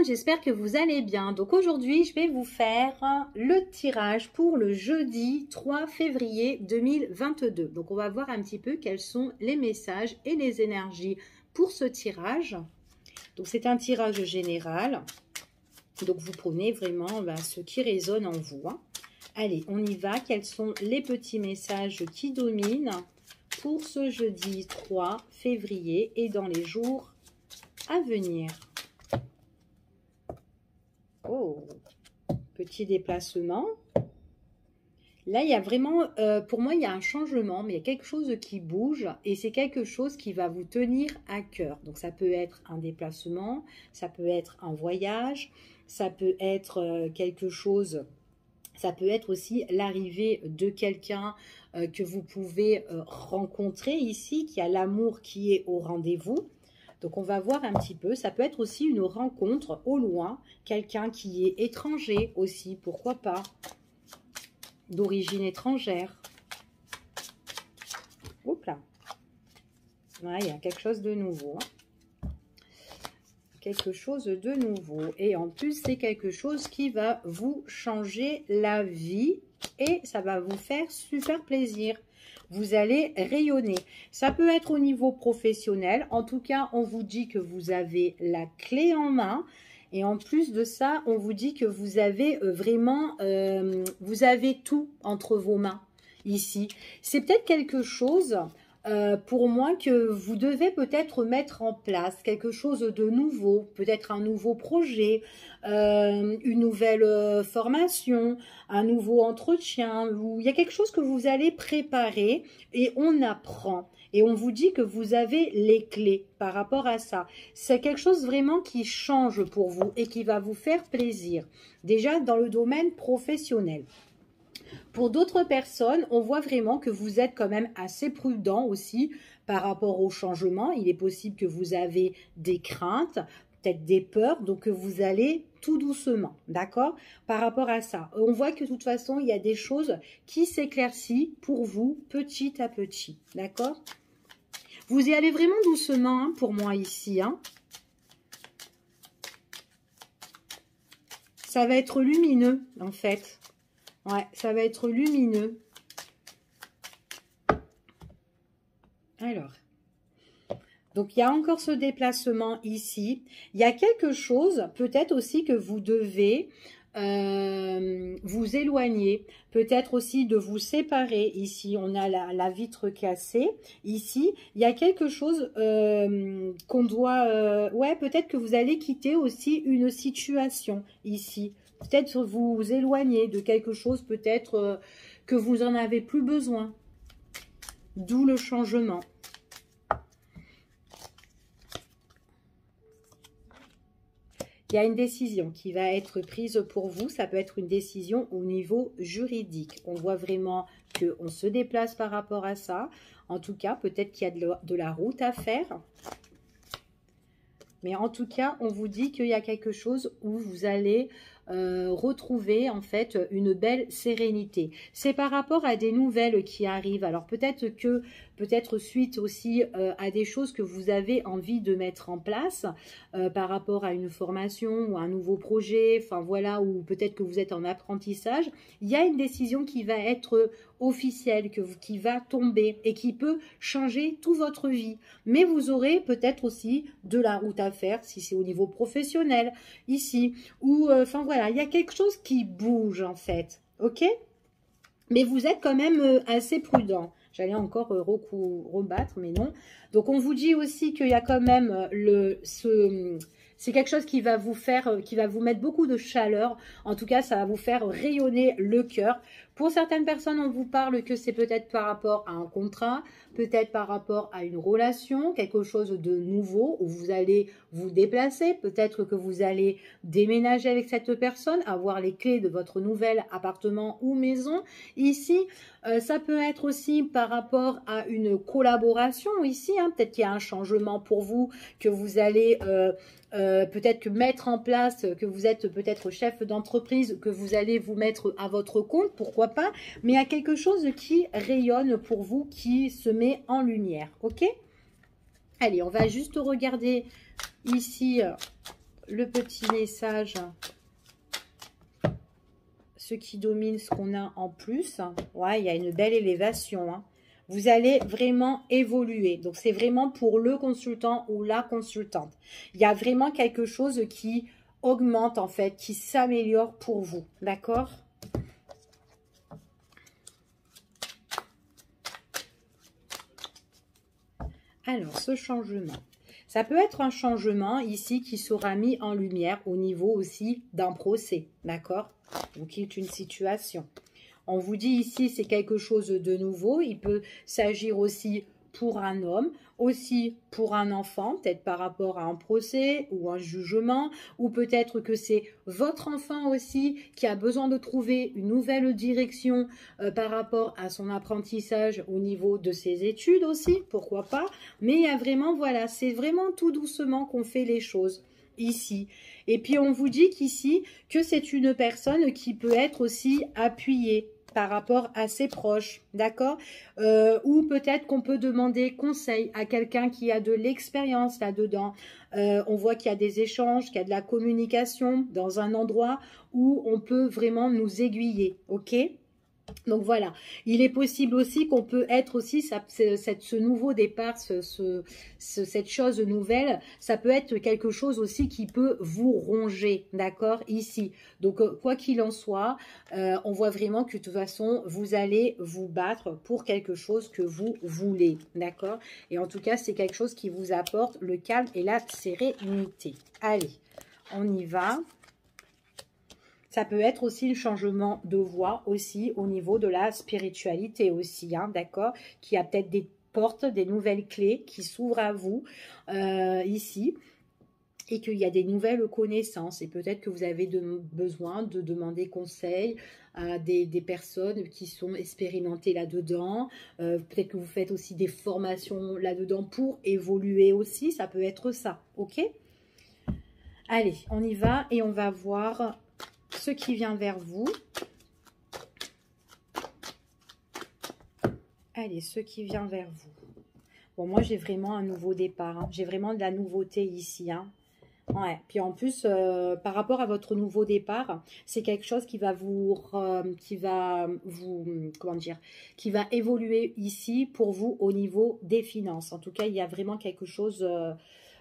j'espère que vous allez bien. Donc aujourd'hui, je vais vous faire le tirage pour le jeudi 3 février 2022. Donc on va voir un petit peu quels sont les messages et les énergies pour ce tirage. Donc c'est un tirage général. Donc vous prenez vraiment ce qui résonne en vous. Allez, on y va. Quels sont les petits messages qui dominent pour ce jeudi 3 février et dans les jours à venir? Oh, petit déplacement. Là, il y a vraiment, pour moi, il y a un changement, mais il y a quelque chose qui bouge et c'est quelque chose qui va vous tenir à cœur. Donc, ça peut être un déplacement, ça peut être un voyage, ça peut être quelque chose, ça peut être aussi l'arrivée de quelqu'un que vous pouvez rencontrer ici, qui a l'amour qui est au rendez-vous. Donc, on va voir un petit peu. Ça peut être aussi une rencontre au loin. Quelqu'un qui est étranger aussi, pourquoi pas. D'origine étrangère. Oups là. Ouais, il y a quelque chose de nouveau. Quelque chose de nouveau. Et en plus, c'est quelque chose qui va vous changer la vie. Et ça va vous faire super plaisir. Vous allez rayonner. Ça peut être au niveau professionnel. En tout cas, on vous dit que vous avez la clé en main. Et en plus de ça, on vous dit que vous avez vraiment, vous avez tout entre vos mains ici. C'est peut-être quelque chose pour moi que vous devez peut-être mettre en place, quelque chose de nouveau, peut-être un nouveau projet, une nouvelle formation, un nouveau entretien, où il y a quelque chose que vous allez préparer et on apprend. Et on vous dit que vous avez les clés par rapport à ça. C'est quelque chose vraiment qui change pour vous et qui va vous faire plaisir. Déjà dans le domaine professionnel. Pour d'autres personnes, on voit vraiment que vous êtes quand même assez prudent aussi par rapport au changement. Il est possible que vous avez des craintes, peut-être des peurs, donc vous allez tout doucement, d'accord? Par rapport à ça, on voit que de toute façon, il y a des choses qui s'éclaircissent pour vous petit à petit, d'accord? Vous y allez vraiment doucement pour moi ici. Ça va être lumineux en fait. Ouais, ça va être lumineux. Alors, donc il y a encore ce déplacement ici. Il y a quelque chose, peut-être aussi que vous devez vous éloigner. Peut-être aussi de vous séparer. Ici, on a la vitre cassée. Ici, il y a quelque chose qu'on doit... ouais, peut-être que vous allez quitter aussi une situation ici. Peut-être vous éloigner de quelque chose, peut-être que vous n'en avez plus besoin. D'où le changement. Il y a une décision qui va être prise pour vous. Ça peut être une décision au niveau juridique. On voit vraiment qu'on se déplace par rapport à ça. En tout cas, peut-être qu'il y a de la route à faire. Mais en tout cas, on vous dit qu'il y a quelque chose où vous allez retrouver en fait une belle sérénité. C'est par rapport à des nouvelles qui arrivent. Alors peut-être suite aussi à des choses que vous avez envie de mettre en place par rapport à une formation ou un nouveau projet, enfin voilà, ou peut-être que vous êtes en apprentissage. Il y a une décision qui va être officielle, qui va tomber et qui peut changer toute votre vie. Mais vous aurez peut-être aussi de la route à faire si c'est au niveau professionnel ici, ou enfin voilà, il y a quelque chose qui bouge en fait, ok? Mais vous êtes quand même assez prudent. J'allais encore rebattre, mais non. Donc on vous dit aussi qu'il y a quand même c'est quelque chose qui va vous faire, qui va vous mettre beaucoup de chaleur. En tout cas, ça va vous faire rayonner le cœur. Pour certaines personnes, on vous parle que c'est peut-être par rapport à un contrat, peut-être par rapport à une relation, quelque chose de nouveau où vous allez vous déplacer. Peut-être que vous allez déménager avec cette personne, avoir les clés de votre nouvel appartement ou maison. Ici, ça peut être aussi par rapport à une collaboration ici. Peut-être qu'il y a un changement pour vous, que vous allez... peut-être que mettre en place, que vous êtes peut-être chef d'entreprise, que vous allez vous mettre à votre compte, pourquoi pas, mais il y a quelque chose qui rayonne pour vous, qui se met en lumière, ok? Allez, on va juste regarder ici le petit message, ce qui domine, ce qu'on a en plus. Ouais, il y a une belle élévation, hein. Vous allez vraiment évoluer. Donc, c'est vraiment pour le consultant ou la consultante. Il y a vraiment quelque chose qui augmente, en fait, qui s'améliore pour vous. D'accord? Alors, ce changement. Ça peut être un changement ici qui sera mis en lumière au niveau aussi d'un procès. D'accord? Donc, qui est une situation. On vous dit ici, c'est quelque chose de nouveau. Il peut s'agir aussi pour un homme, aussi pour un enfant, peut-être par rapport à un procès ou un jugement, ou peut-être que c'est votre enfant aussi qui a besoin de trouver une nouvelle direction par rapport à son apprentissage au niveau de ses études aussi, pourquoi pas. Mais il y a vraiment, voilà, c'est vraiment tout doucement qu'on fait les choses ici. Et puis on vous dit qu'ici, que c'est une personne qui peut être aussi appuyée par rapport à ses proches, d'accord? Ou peut-être qu'on peut demander conseil à quelqu'un qui a de l'expérience là-dedans. On voit qu'il y a des échanges, qu'il y a de la communication dans un endroit où on peut vraiment nous aiguiller, ok? Donc voilà, il est possible aussi qu'on peut être aussi, ce nouveau départ, cette chose nouvelle, ça peut être quelque chose aussi qui peut vous ronger, d'accord, ici. Donc quoi qu'il en soit, on voit vraiment que de toute façon, vous allez vous battre pour quelque chose que vous voulez, d'accord. Et en tout cas, c'est quelque chose qui vous apporte le calme et la sérénité. Allez, on y va. Ça peut être aussi le changement de voie aussi au niveau de la spiritualité aussi, hein, d'accord? Qui a peut-être des portes, des nouvelles clés qui s'ouvrent à vous ici et qu'il y a des nouvelles connaissances. Et peut-être que vous avez besoin de demander conseil à des personnes qui sont expérimentées là-dedans. Peut-être que vous faites aussi des formations là-dedans pour évoluer aussi. Ça peut être ça, ok? Allez, on y va et on va voir ce qui vient vers vous. Allez, ce qui vient vers vous. Bon, moi, j'ai vraiment un nouveau départ. Hein. J'ai vraiment de la nouveauté ici. Hein. Ouais. Puis en plus, par rapport à votre nouveau départ, c'est quelque chose qui va comment dire, qui va évoluer ici pour vous au niveau des finances. En tout cas, il y a vraiment quelque chose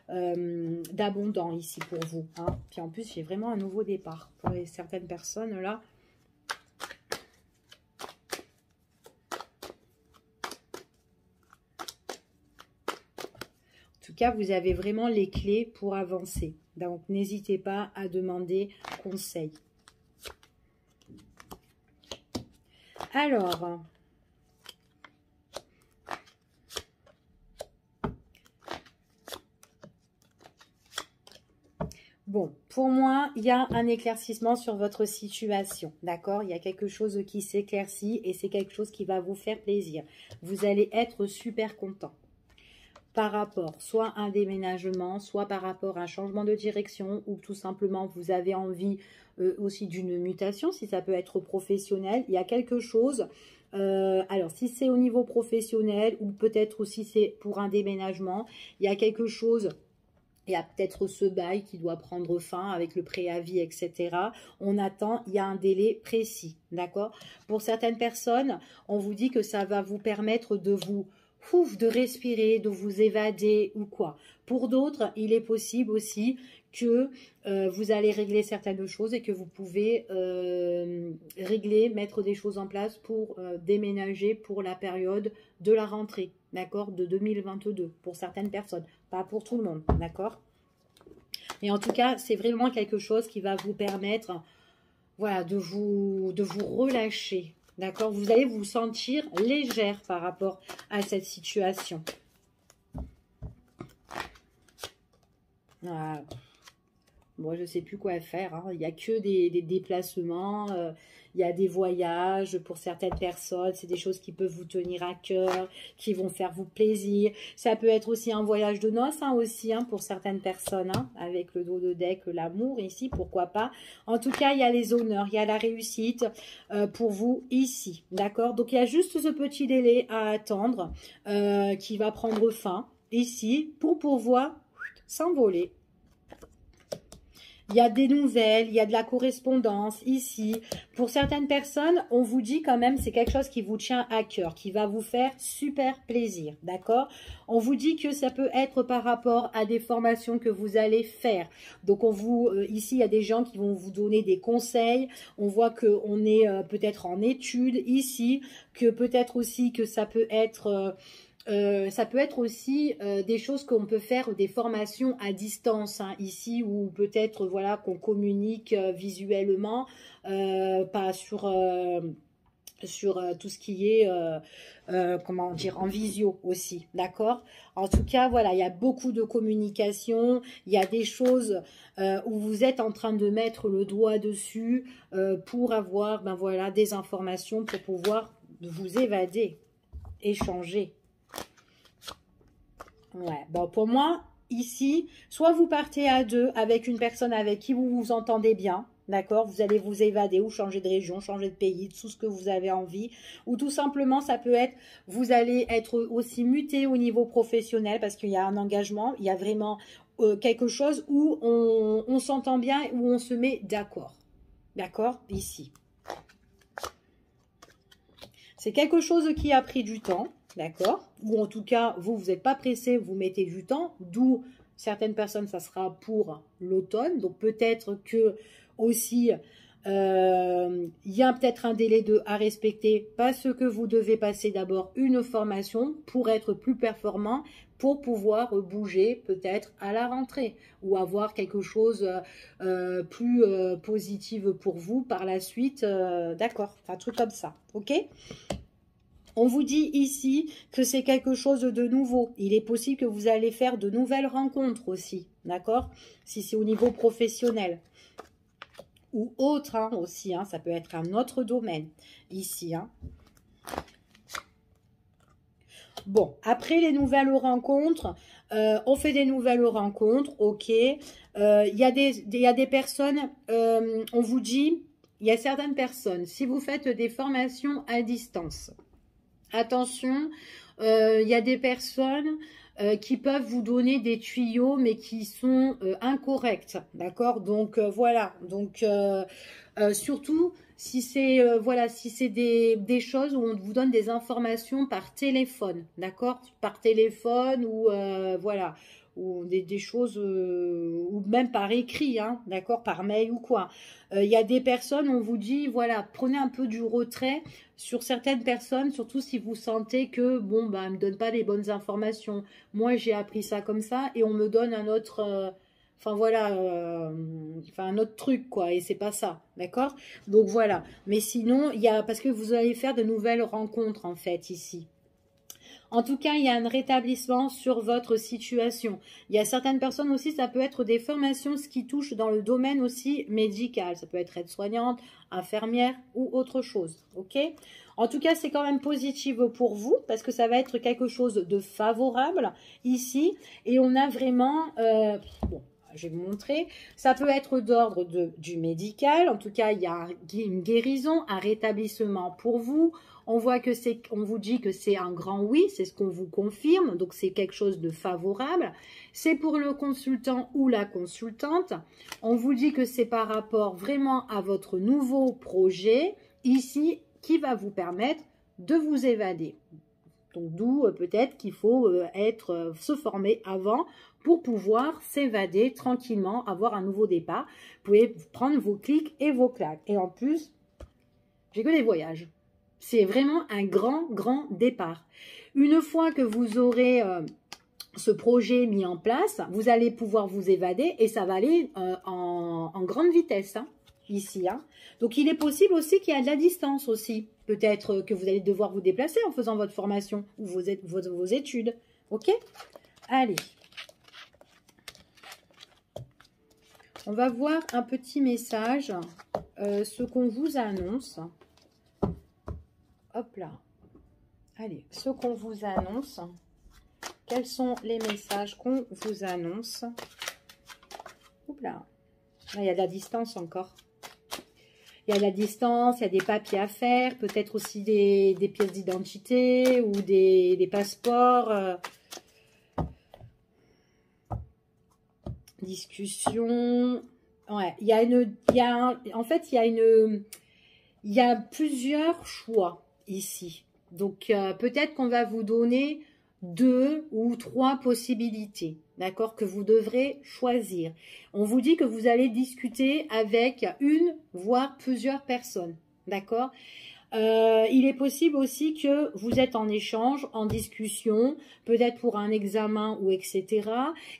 d'abondant ici pour vous. Hein. Puis en plus, j'ai vraiment un nouveau départ pour certaines personnes là. En tout cas, vous avez vraiment les clés pour avancer. Donc, n'hésitez pas à demander conseil. Alors, bon, pour moi, il y a un éclaircissement sur votre situation, d'accord? Il y a quelque chose qui s'éclaircit et c'est quelque chose qui va vous faire plaisir. Vous allez être super content par rapport soit à un déménagement, soit par rapport à un changement de direction ou tout simplement vous avez envie aussi d'une mutation, si ça peut être professionnel. Il y a quelque chose, alors si c'est au niveau professionnel ou peut-être aussi c'est pour un déménagement, il y a quelque chose. Il y a peut-être ce bail qui doit prendre fin avec le préavis, etc. On attend, il y a un délai précis, d'accord? Pour certaines personnes, on vous dit que ça va vous permettre de vous, de respirer, de vous évader ou quoi. Pour d'autres, il est possible aussi que vous allez régler certaines choses et que vous pouvez régler, mettre des choses en place pour déménager pour la période de la rentrée, d'accord, de 2022, pour certaines personnes, pas pour tout le monde, d'accord. Et en tout cas, c'est vraiment quelque chose qui va vous permettre, voilà, de vous relâcher, d'accord. Vous allez vous sentir légère par rapport à cette situation. Voilà. Moi, je ne sais plus quoi faire. Hein. Il n'y a que des déplacements, il y a des voyages pour certaines personnes. C'est des choses qui peuvent vous tenir à cœur, qui vont faire vous plaisir. Ça peut être aussi un voyage de noces aussi pour certaines personnes, avec le dos de deck, l'amour ici, pourquoi pas. En tout cas, il y a les honneurs, il y a la réussite pour vous ici, d'accord. Donc, il y a juste ce petit délai à attendre qui va prendre fin ici pour pouvoir s'envoler. Il y a des nouvelles, il y a de la correspondance ici. Pour certaines personnes, on vous dit quand même, c'est quelque chose qui vous tient à cœur, qui va vous faire super plaisir, d'accord? On vous dit que ça peut être par rapport à des formations que vous allez faire. Donc, ici, il y a des gens qui vont vous donner des conseils. On voit qu'on est peut-être en études ici, que peut-être aussi que ça peut être... aussi des choses qu'on peut faire, des formations à distance, hein, ici, ou peut-être voilà qu'on communique visuellement, pas sur tout ce qui est, comment dire, en visio aussi, d'accord? En tout cas, voilà, il y a beaucoup de communication, il y a des choses où vous êtes en train de mettre le doigt dessus pour avoir, ben voilà, des informations pour pouvoir vous évader, échanger. Ouais, bon, pour moi, ici, soit vous partez à deux avec une personne avec qui vous vous entendez bien, d'accord? Vous allez vous évader ou changer de région, changer de pays, tout ce que vous avez envie. Ou tout simplement, ça peut être, vous allez être aussi muté au niveau professionnel parce qu'il y a un engagement, il y a vraiment quelque chose où on s'entend bien, où on se met d'accord. D'accord? Ici. C'est quelque chose qui a pris du temps. D'accord? Ou en tout cas, vous n'êtes pas pressé, vous mettez du temps, d'où certaines personnes, ça sera pour l'automne. Donc peut-être que aussi, il y a peut-être un délai à respecter parce que vous devez passer d'abord une formation pour être plus performant, pour pouvoir bouger peut-être à la rentrée ou avoir quelque chose plus positif pour vous par la suite. D'accord? Un truc comme ça. Ok? On vous dit ici que c'est quelque chose de nouveau. Il est possible que vous allez faire de nouvelles rencontres aussi, d'accord? Si c'est au niveau professionnel. Ou autre hein, aussi, hein, ça peut être un autre domaine ici. Hein. Bon, après les nouvelles rencontres, on fait des nouvelles rencontres, ok. Il y a des personnes, on vous dit, il y a certaines personnes, si vous faites des formations à distance, attention, il y a des personnes qui peuvent vous donner des tuyaux, mais qui sont incorrects, d'accord? Donc, voilà. Donc, surtout, si c'est voilà, si c'est des choses où on vous donne des informations par téléphone, d'accord? Par téléphone ou voilà. Ou des choses, ou même par écrit, hein, d'accord? Par mail ou quoi. Il y a des personnes, on vous dit, voilà, prenez un peu du retrait sur certaines personnes, surtout si vous sentez que, bon, bah, elle ne me donne pas les bonnes informations. Moi, j'ai appris ça comme ça et on me donne un autre, enfin voilà, enfin un autre truc, quoi, et c'est pas ça, d'accord? Donc voilà. Mais sinon, il y a, parce que vous allez faire de nouvelles rencontres, en fait, ici. En tout cas, il y a un rétablissement sur votre situation. Il y a certaines personnes aussi, ça peut être des formations, ce qui touche dans le domaine aussi médical. Ça peut être aide-soignante, infirmière ou autre chose. Ok? En tout cas, c'est quand même positif pour vous parce que ça va être quelque chose de favorable ici. Et on a vraiment... bon, je vais vous montrer. Ça peut être d'ordre du médical. En tout cas, il y a une guérison, un rétablissement pour vous. On voit que on vous dit que c'est un grand oui, c'est ce qu'on vous confirme, donc c'est quelque chose de favorable. C'est pour le consultant ou la consultante. On vous dit que c'est par rapport vraiment à votre nouveau projet ici qui va vous permettre de vous évader. Donc d'où peut-être qu'il faut se former avant pour pouvoir s'évader tranquillement, avoir un nouveau départ. Vous pouvez prendre vos clics et vos claques. Et en plus, j'ai que des voyages. C'est vraiment un grand départ. Une fois que vous aurez ce projet mis en place, vous allez pouvoir vous évader et ça va aller en grande vitesse, hein, ici. Hein. Donc, il est possible aussi qu'il y a de la distance aussi. Peut-être que vous allez devoir vous déplacer en faisant votre formation ou vos études. OK? Allez. On va voir un petit message, ce qu'on vous annonce. Hop là. Allez, ce qu'on vous annonce. Quels sont les messages qu'on vous annonce? Oups là. Il y a de la distance encore. Il y a de la distance, il y a des papiers à faire, peut-être aussi des pièces d'identité ou des passeports. Discussion. Ouais, en fait, il y a plusieurs choix ici. Donc, peut-être qu'on va vous donner 2 ou 3 possibilités, d'accord, que vous devrez choisir. On vous dit que vous allez discuter avec une, voire plusieurs personnes, d'accord. Il est possible aussi que vous êtes en échange, en discussion, peut-être pour un examen ou etc.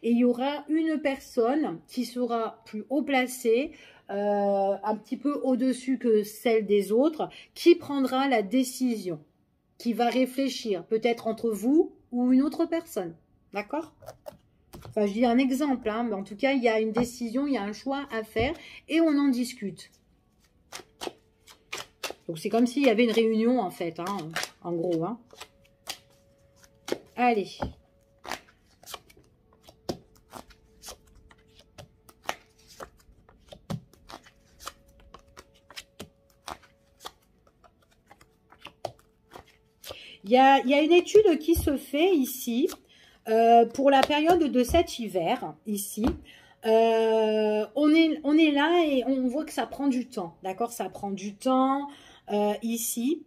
Et il y aura une personne qui sera plus haut placée, un petit peu au-dessus que celle des autres, qui prendra la décision, qui va réfléchir, peut-être entre vous ou une autre personne. D'accord? Enfin, je dis un exemple, hein, mais en tout cas, il y a une décision, il y a un choix à faire et on en discute. Donc, c'est comme s'il y avait une réunion, en fait, hein, en gros. Hein. Allez. Il y a une étude qui se fait ici pour la période de cet hiver, ici. On est là et on voit que ça prend du temps, d'accord? Ça prend du temps ici.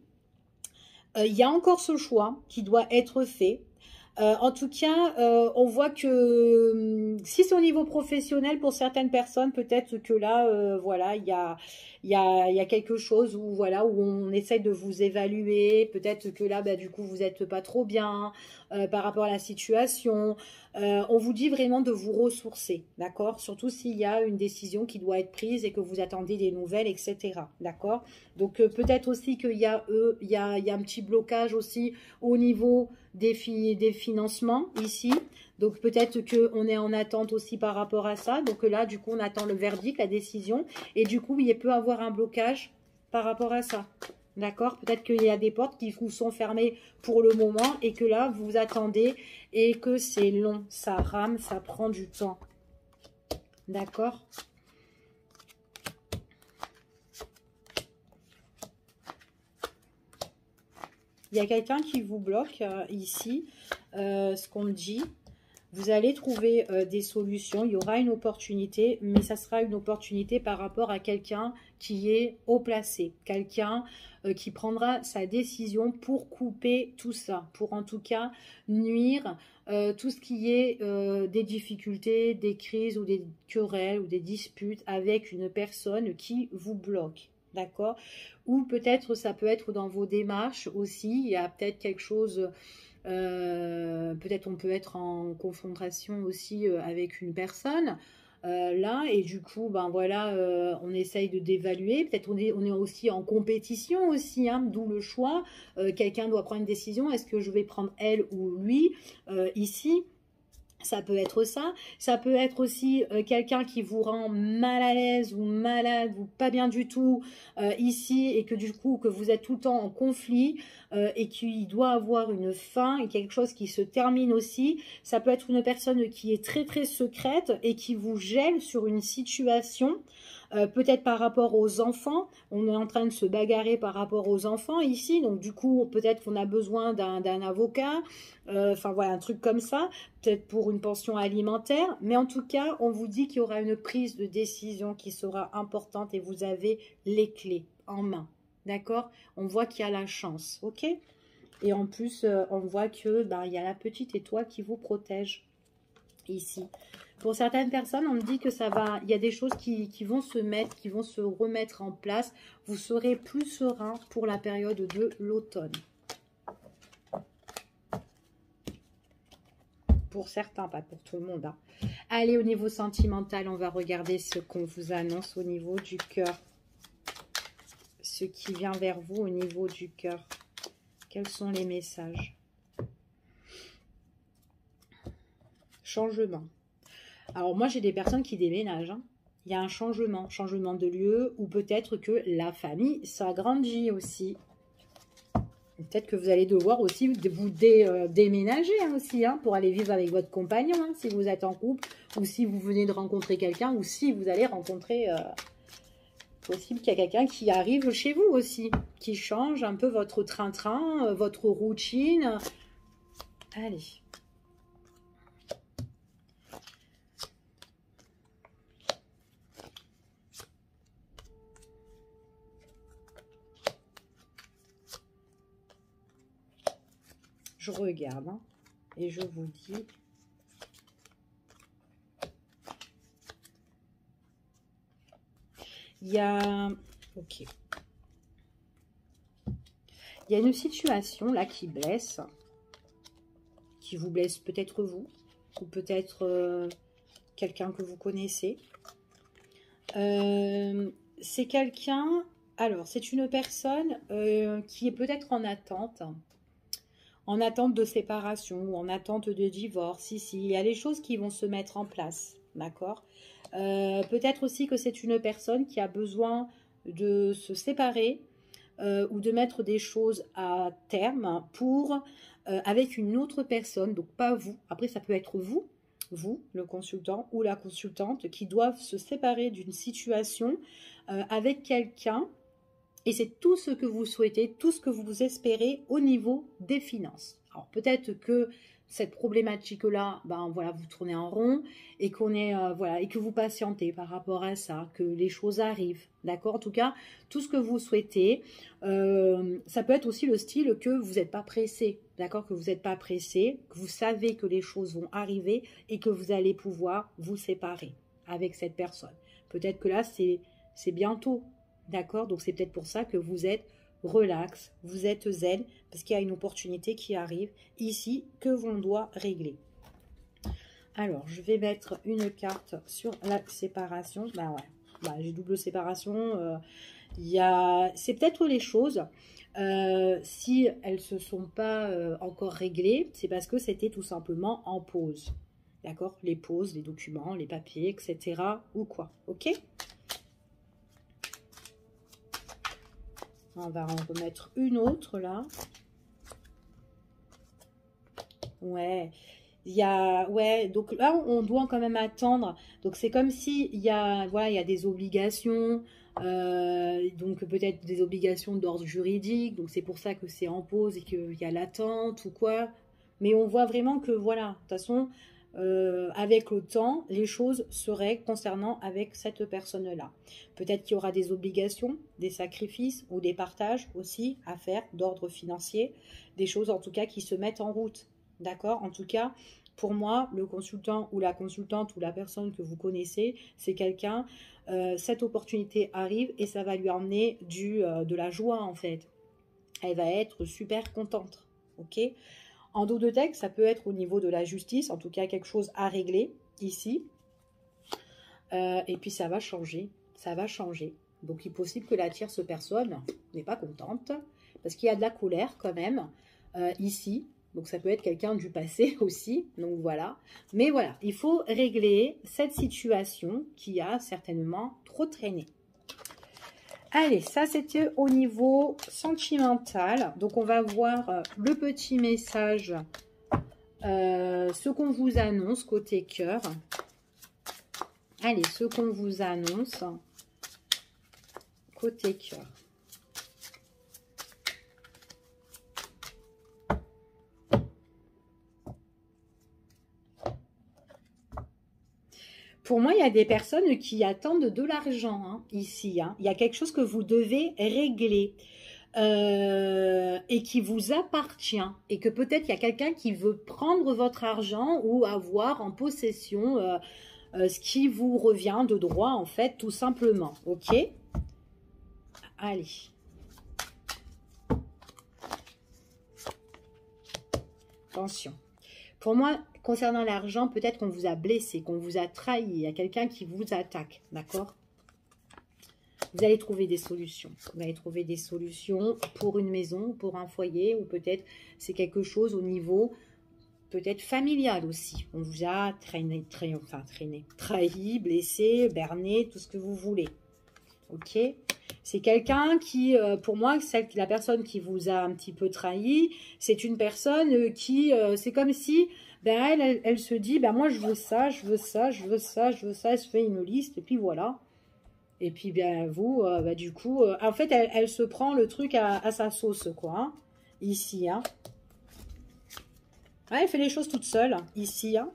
Il y a encore ce choix qui doit être fait. En tout cas, on voit que si c'est au niveau professionnel pour certaines personnes, peut-être que là, voilà, il y a quelque chose où, voilà, où on essaie de vous évaluer. Peut-être que là, bah, du coup, vous n'êtes pas trop bien par rapport à la situation. On vous dit vraiment de vous ressourcer, d'accord? Surtout s'il y a une décision qui doit être prise et que vous attendez des nouvelles, etc. D'accord? Donc, peut-être aussi qu'il y a un petit blocage aussi au niveau des financements ici. Donc, peut-être qu'on est en attente aussi par rapport à ça. Donc là, du coup, on attend le verdict, la décision. Et du coup, il peut y avoir un blocage par rapport à ça. D'accord? Peut-être qu'il y a des portes qui vous sont fermées pour le moment et que là, vous attendez et que c'est long. Ça rame, ça prend du temps. D'accord? Il y a quelqu'un qui vous bloque ici, ce qu'on me dit. Vous allez trouver des solutions, il y aura une opportunité, mais ça sera une opportunité par rapport à quelqu'un qui est haut placé, quelqu'un qui prendra sa décision pour couper tout ça, pour en tout cas nuire tout ce qui est des difficultés, des crises ou des querelles ou des disputes avec une personne qui vous bloque. D'accord? Ou peut-être ça peut être dans vos démarches aussi, il y a peut-être quelque chose... peut-être on peut être en confrontation aussi avec une personne là et du coup ben voilà on essaye de d'évaluer, peut-être on est aussi en compétition aussi hein, d'où le choix, quelqu'un doit prendre une décision, est-ce que je vais prendre elle ou lui ici. Ça peut être ça, ça peut être aussi quelqu'un qui vous rend mal à l'aise ou malade ou pas bien du tout ici et que du coup que vous êtes tout le temps en conflit et qu'il doit avoir une fin et quelque chose qui se termine aussi. Ça peut être une personne qui est très très secrète et qui vous gêne sur une situation. Peut-être par rapport aux enfants, on est en train de se bagarrer par rapport aux enfants ici, donc du coup peut-être qu'on a besoin d'un avocat, enfin voilà un truc comme ça, peut-être pour une pension alimentaire, mais en tout cas on vous dit qu'il y aura une prise de décision qui sera importante et vous avez les clés en main, d'accord? On voit qu'il y a la chance, ok? Et en plus on voit que ben, il y a la petite étoile qui vous protège ici. Pour certaines personnes, on me dit que ça va, il y a des choses qui vont se mettre, qui vont se remettre en place. Vous serez plus serein pour la période de l'automne. Pour certains, pas pour tout le monde. Hein. Allez, au niveau sentimental, on va regarder ce qu'on vous annonce au niveau du cœur. Ce qui vient vers vous au niveau du cœur. Quels sont les messages? Changement. Alors moi, j'ai des personnes qui déménagent. Hein. Il y a un changement de lieu ou peut-être que la famille s'agrandit aussi. Peut-être que vous allez devoir aussi vous déménager hein, aussi hein, pour aller vivre avec votre compagnon hein, si vous êtes en couple ou si vous venez de rencontrer quelqu'un ou si vous allez rencontrer... possible qu'il y a quelqu'un qui arrive chez vous aussi, qui change un peu votre train-train, votre routine. Allez. Je regarde hein, et je vous dis. Il y a... Ok. Il y a une situation là qui blesse. Qui vous blesse peut-être vous. Ou peut-être quelqu'un que vous connaissez. C'est quelqu'un... Alors, c'est une personne qui est peut-être en attente. En attente de séparation ou en attente de divorce. Ici, il y a les choses qui vont se mettre en place. D'accord ? Peut-être aussi que c'est une personne qui a besoin de se séparer ou de mettre des choses à terme pour avec une autre personne, donc pas vous. Après, ça peut être vous, le consultant ou la consultante, qui doivent se séparer d'une situation avec quelqu'un. Et c'est tout ce que vous souhaitez, tout ce que vous espérez au niveau des finances. Alors peut-être que cette problématique-là, ben voilà, vous tournez en rond et qu'on est voilà et que vous patientez par rapport à ça, que les choses arrivent, d'accord. En tout cas, tout ce que vous souhaitez, ça peut être aussi le style que vous n'êtes pas pressé, d'accord, que vous n'êtes pas pressé, que vous savez que les choses vont arriver et que vous allez pouvoir vous séparer avec cette personne. Peut-être que là, c'est bientôt, d'accord. Donc c'est peut-être pour ça que vous êtes relax, vous êtes zen, parce qu'il y a une opportunité qui arrive ici que l'on doit régler. Alors, je vais mettre une carte sur la séparation. Ben ouais, ben, j'ai double séparation. C'est peut-être les choses, si elles ne se sont pas encore réglées, c'est parce que c'était tout simplement en pause. D'accord? Les pauses, les documents, les papiers, etc. ou quoi. Ok? On va en remettre une autre là. Ouais. Ouais, donc là, on doit quand même attendre. Donc, c'est comme si voilà, il y a des obligations. Donc, peut-être des obligations d'ordre juridique. Donc, c'est pour ça que c'est en pause et qu'il y a l'attente ou quoi. Mais on voit vraiment que, voilà, de toute façon, avec le temps, les choses se règlent concernant avec cette personne-là. Peut-être qu'il y aura des obligations, des sacrifices ou des partages aussi à faire d'ordre financier. Des choses en tout cas qui se mettent en route. D'accord? En tout cas, pour moi, le consultant ou la consultante ou la personne que vous connaissez, c'est quelqu'un, cette opportunité arrive et ça va lui emmener de la joie en fait. Elle va être super contente. Ok? En dos de texte, ça peut être au niveau de la justice, en tout cas quelque chose à régler ici. Et puis ça va changer, ça va changer. Donc il est possible que la tierce personne n'est pas contente, parce qu'il y a de la colère quand même ici. Donc ça peut être quelqu'un du passé aussi, donc voilà. Mais voilà, il faut régler cette situation qui a certainement trop traîné. Allez, ça c'était au niveau sentimental. Donc on va voir le petit message, ce qu'on vous annonce côté cœur. Allez, ce qu'on vous annonce côté cœur. Pour moi, il y a des personnes qui attendent de l'argent hein, ici. Hein. Il y a quelque chose que vous devez régler et qui vous appartient. Et que peut-être il y a quelqu'un qui veut prendre votre argent ou avoir en possession ce qui vous revient de droit, en fait, tout simplement. Ok? Allez. Attention. Pour moi, concernant l'argent, peut-être qu'on vous a blessé, qu'on vous a trahi. Il y a quelqu'un qui vous attaque, d'accord? Vous allez trouver des solutions. Vous allez trouver des solutions pour une maison, pour un foyer, ou peut-être c'est quelque chose au niveau peut-être familial aussi. On vous a trahi, blessé, berné, tout ce que vous voulez. Ok? C'est quelqu'un qui, pour moi, la personne qui vous a un petit peu trahi, c'est une personne qui, c'est comme si, ben, elle se dit, ben moi je veux ça, je veux ça, je veux ça, je veux ça, elle se fait une liste, et puis voilà. Et puis, bien, vous, bah, du coup, en fait, elle se prend le truc à sa sauce, quoi, hein, ici, hein. Ouais, elle fait les choses toute seule, ici, hein.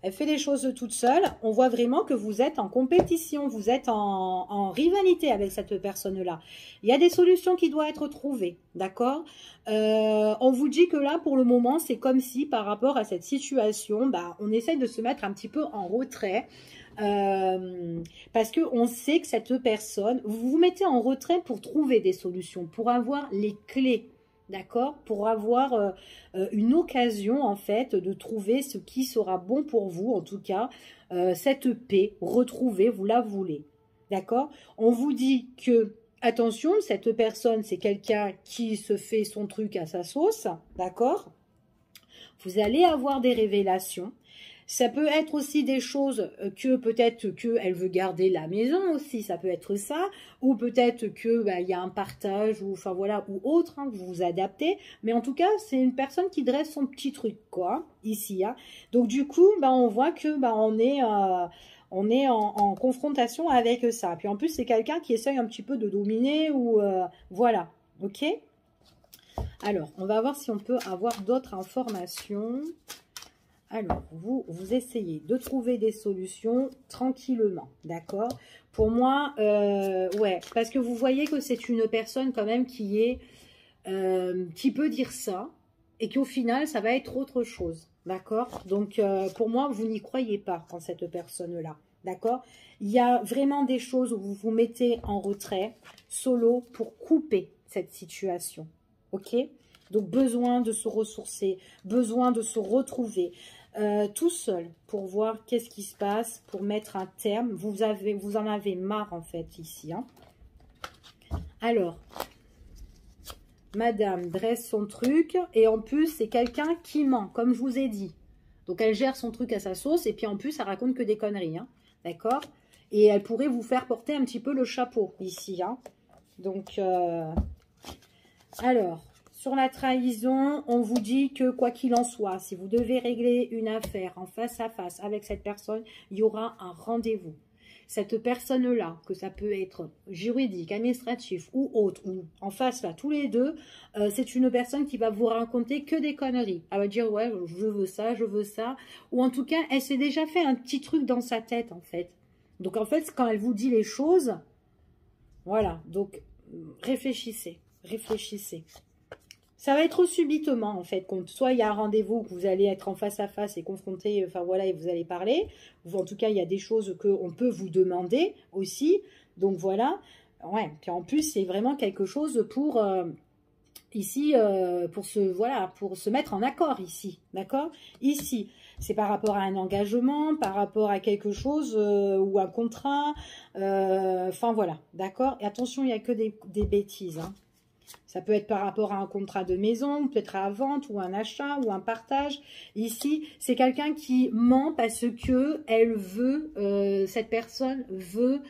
Elle fait les choses toute seule. On voit vraiment que vous êtes en compétition, vous êtes en rivalité avec cette personne-là. Il y a des solutions qui doivent être trouvées, d'accord? On vous dit que là, pour le moment, c'est comme si par rapport à cette situation, bah, on essaye de se mettre un petit peu en retrait. Parce qu'on sait que cette personne, vous vous mettez en retrait pour trouver des solutions, pour avoir les clés. D'accord? Pour avoir une occasion, en fait, de trouver ce qui sera bon pour vous, en tout cas, cette paix retrouvée, vous la voulez. D'accord? On vous dit que, attention, cette personne, c'est quelqu'un qui se fait son truc à sa sauce. D'accord? Vous allez avoir des révélations. Ça peut être aussi des choses que peut-être qu'elle veut garder la maison aussi, ça peut être ça, ou peut-être que bah, y a un partage, ou enfin voilà, ou autre, hein, vous vous adaptez. Mais en tout cas, c'est une personne qui dresse son petit truc, quoi, ici. Hein. Donc du coup, bah, on voit que bah, on est en confrontation avec ça. Puis en plus, c'est quelqu'un qui essaye un petit peu de dominer, ou voilà, ok? Alors, on va voir si on peut avoir d'autres informations. Alors, vous essayez de trouver des solutions tranquillement, d'accord? Pour moi, ouais, parce que vous voyez que c'est une personne quand même qui peut dire ça et qu'au final, ça va être autre chose, d'accord? Donc, pour moi, vous n'y croyez pas en cette personne-là, d'accord? Il y a vraiment des choses où vous vous mettez en retrait, solo, pour couper cette situation, ok? Donc, besoin de se ressourcer, besoin de se retrouver. Tout seul pour voir qu'est-ce qui se passe, pour mettre un terme. Vous en avez marre en fait ici. Hein. Alors, madame dresse son truc et en plus c'est quelqu'un qui ment, comme je vous ai dit. Donc elle gère son truc à sa sauce et puis en plus elle raconte que des conneries. Hein. D'accord? Et elle pourrait vous faire porter un petit peu le chapeau ici. Hein. Donc, alors... Sur la trahison, on vous dit que quoi qu'il en soit, si vous devez régler une affaire en face à face avec cette personne, il y aura un rendez-vous. Cette personne-là, que ça peut être juridique, administratif ou autre, ou en face là, tous les deux, c'est une personne qui va vous raconter que des conneries. Elle va dire, ouais, je veux ça, je veux ça. Ou en tout cas, elle s'est déjà fait un petit truc dans sa tête, en fait. Donc en fait, quand elle vous dit les choses, voilà, donc réfléchissez, réfléchissez. Ça va être subitement, en fait. Soit il y a un rendez-vous, que vous allez être en face à face et confronté, enfin voilà, et vous allez parler. Ou en tout cas, il y a des choses qu'on peut vous demander aussi. Donc voilà. Ouais. Puis en plus, c'est vraiment quelque chose pour, ici, pour se mettre en accord ici. D'accord? Ici, c'est par rapport à un engagement, par rapport à quelque chose ou un contrat. Enfin voilà. D'accord? Et attention, il n'y a que des bêtises, hein. Ça peut être par rapport à un contrat de maison, peut-être à la vente, ou un achat, ou un partage. Ici, c'est quelqu'un qui ment parce que elle veut, cette personne veut...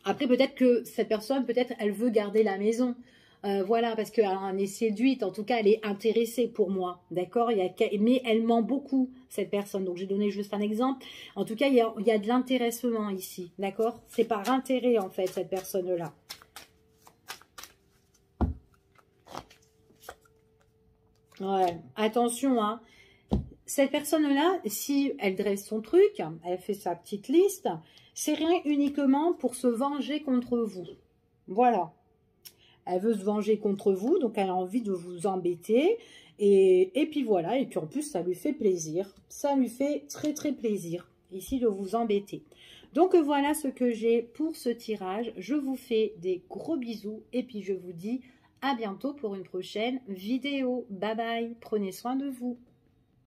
après, peut-être que cette personne, peut-être, elle veut garder la maison. Voilà, parce qu'elle est séduite, en tout cas, elle est intéressée pour moi, d'accord? Mais elle ment beaucoup, cette personne. Donc, j'ai donné juste un exemple. En tout cas, il y a de l'intéressement ici, d'accord? C'est par intérêt, en fait, cette personne-là. Ouais, attention, hein. Cette personne-là, si elle dresse son truc, elle fait sa petite liste, c'est rien uniquement pour se venger contre vous. Voilà. Elle veut se venger contre vous, donc elle a envie de vous embêter. Et puis voilà, et puis en plus, ça lui fait plaisir. Ça lui fait très très plaisir, ici, de vous embêter. Donc voilà ce que j'ai pour ce tirage. Je vous fais des gros bisous et puis je vous dis à bientôt pour une prochaine vidéo. Bye bye, prenez soin de vous.